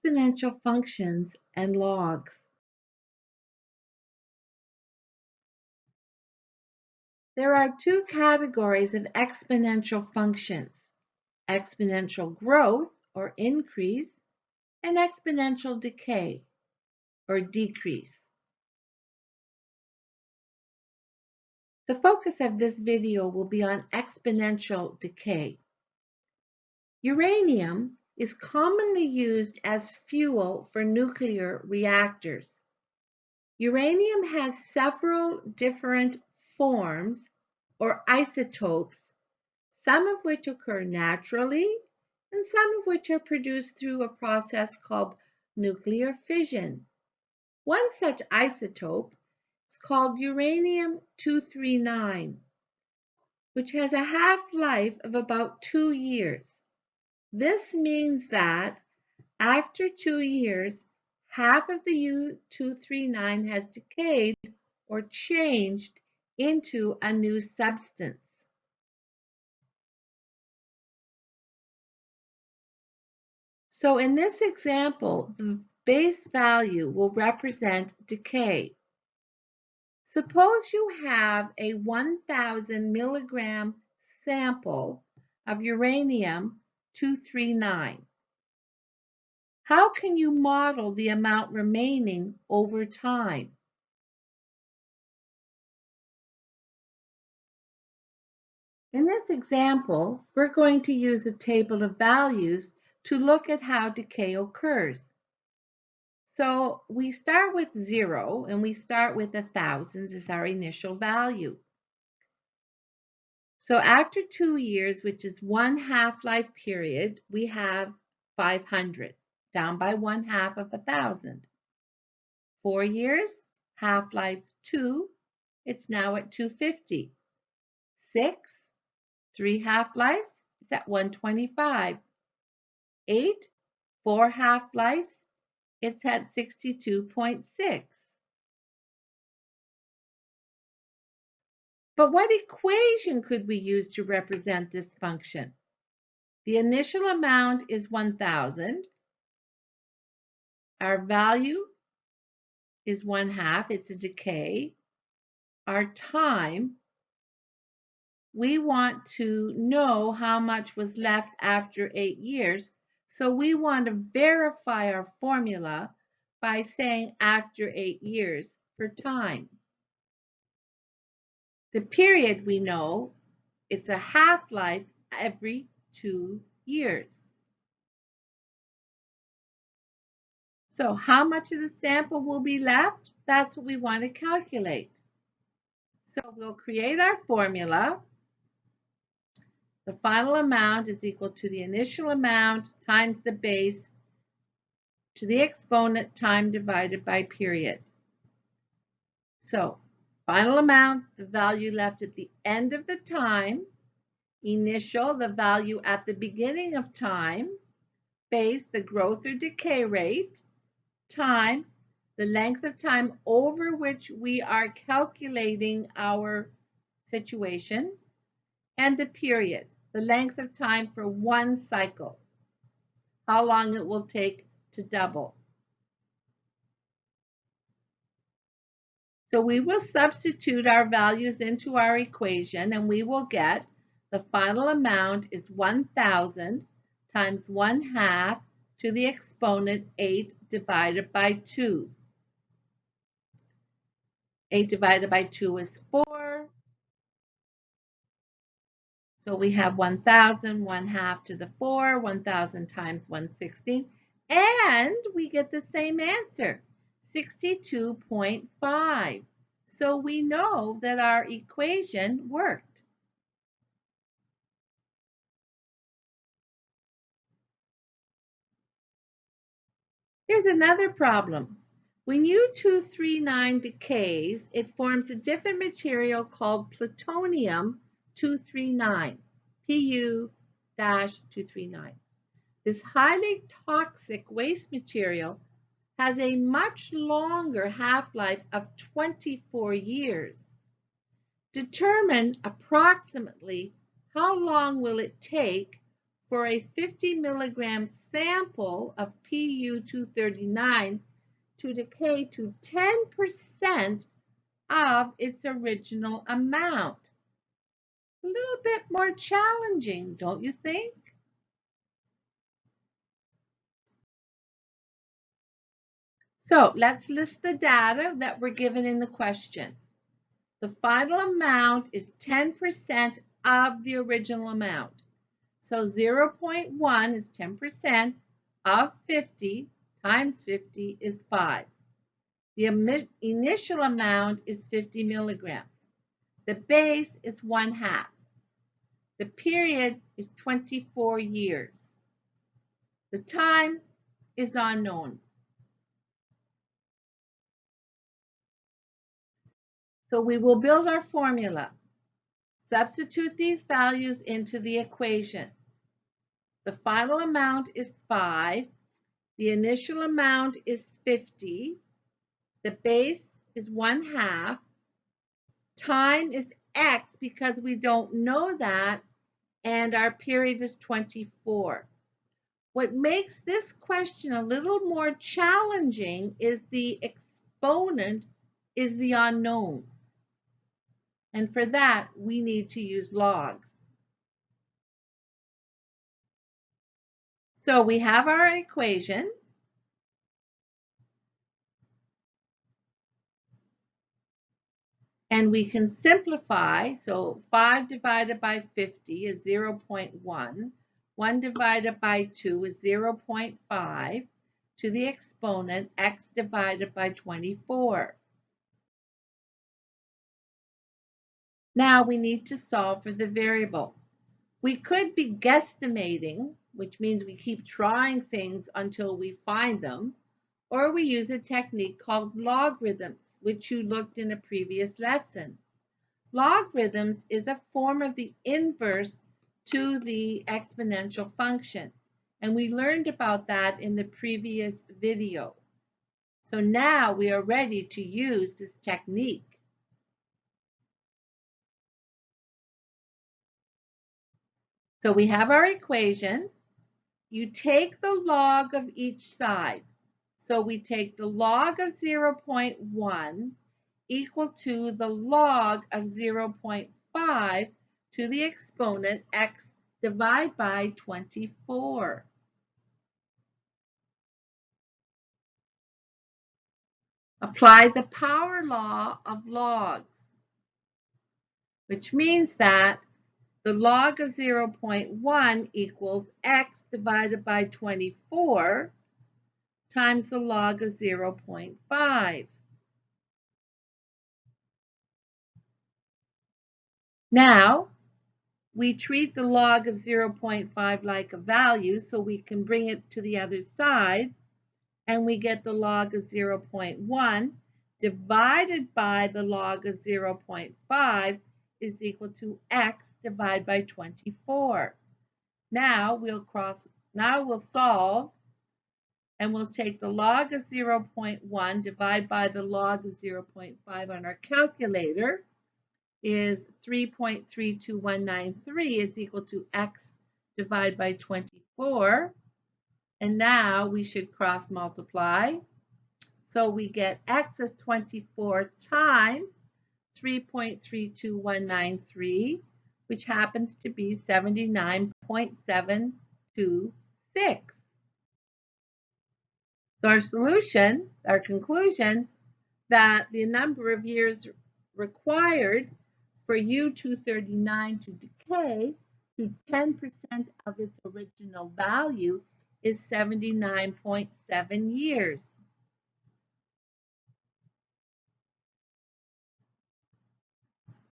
exponential functions and logs. There are two categories of exponential functions: exponential growth or increase and exponential decay or decrease. The focus of this video will be on exponential decay. Uranium is commonly used as fuel for nuclear reactors. Uranium has several different forms or isotopes, some of which occur naturally and some of which are produced through a process called nuclear fission. One such isotope is called uranium-239, which has a half-life of about 2 years. This means that after 2 years, half of the U-239 has decayed or changed into a new substance. So in this example, the base value will represent decay. Suppose you have a 1,000 milligram sample of uranium-239. How can you model the amount remaining over time? In this example, we're going to use a table of values to look at how decay occurs. So we start with 0 and we start with 1,000 as our initial value. So after 2 years, which is one half-life period, we have 500, down by 1/2 of 1,000. 4 years, half-life 2, it's now at 250. 6, 3 half-lives, it's at 125. 8, 4 half-lives, it's at 62.6. But what equation could we use to represent this function? The initial amount is 1,000. Our value is 1/2, it's a decay. Our time, we want to know how much was left after 8 years. So we want to verify our formula by saying after 8 years for time. The period we know, it's a half-life every 2 years. So how much of the sample will be left? That's what we want to calculate. So we'll create our formula. The final amount is equal to the initial amount times the base to the exponent time divided by period. So final amount, the value left at the end of the time. Initial, the value at the beginning of time. Base, the growth or decay rate. Time, the length of time over which we are calculating our situation. And the period, the length of time for one cycle, how long it will take to double. So we will substitute our values into our equation and we will get the final amount is 1,000 times 1/2 to the exponent 8 divided by 2. 8 divided by 2 is 4. So we have 1,000, 1/2 to the 4, 1,000 times 160, and we get the same answer, 62.5. So we know that our equation worked. Here's another problem. When U-239 decays, it forms a different material called plutonium-239, Pu-239. This highly toxic waste material has a much longer half-life of 24 years. Determine approximately how long will it take for a 50 milligram sample of Pu-239 to decay to 10% of its original amount. A little bit more challenging, don't you think? So let's list the data that were given in the question. The final amount is 10% of the original amount. So 0.1 is 10% of 50 times 50 is 5. The initial amount is 50 milligrams. The base is 1/2. The period is 24 years. The time is unknown. So we will build our formula. Substitute these values into the equation. The final amount is 5. The initial amount is 50. The base is 1/2. Time is X because we don't know that, and our period is 24. What makes this question a little more challenging is the exponent is the unknown. And for that, we need to use logs. So we have our equation. And we can simplify. So 5 divided by 50 is 0.1. 1 divided by 2 is 0.5 to the exponent x divided by 24. Now we need to solve for the variable. We could be guesstimating, which means we keep trying things until we find them, or we use a technique called logarithms, which you looked in a previous lesson. Logarithms is a form of the inverse to the exponential function, and we learned about that in the previous video. So now we are ready to use this technique. So we have our equation. You take the log of each side. So we take the log of 0.1 equal to the log of 0.5 to the exponent x divided by 24. Apply the power law of logs, which means that the log of 0.1 equals x divided by 24 times the log of 0.5. Now, we treat the log of 0.5 like a value, so we can bring it to the other side, and we get the log of 0.1 divided by the log of 0.5 is equal to x divided by 24. Now we'll solve, and we'll take the log of 0.1 divided by the log of 0.5 on our calculator is 3.32193 is equal to x divided by 24. And now we should cross multiply. So we get x is 24 times 3.32193, which happens to be 79.726. So our solution, our conclusion, that the number of years required for U-239 to decay to 10% of its original value is 79.7 years.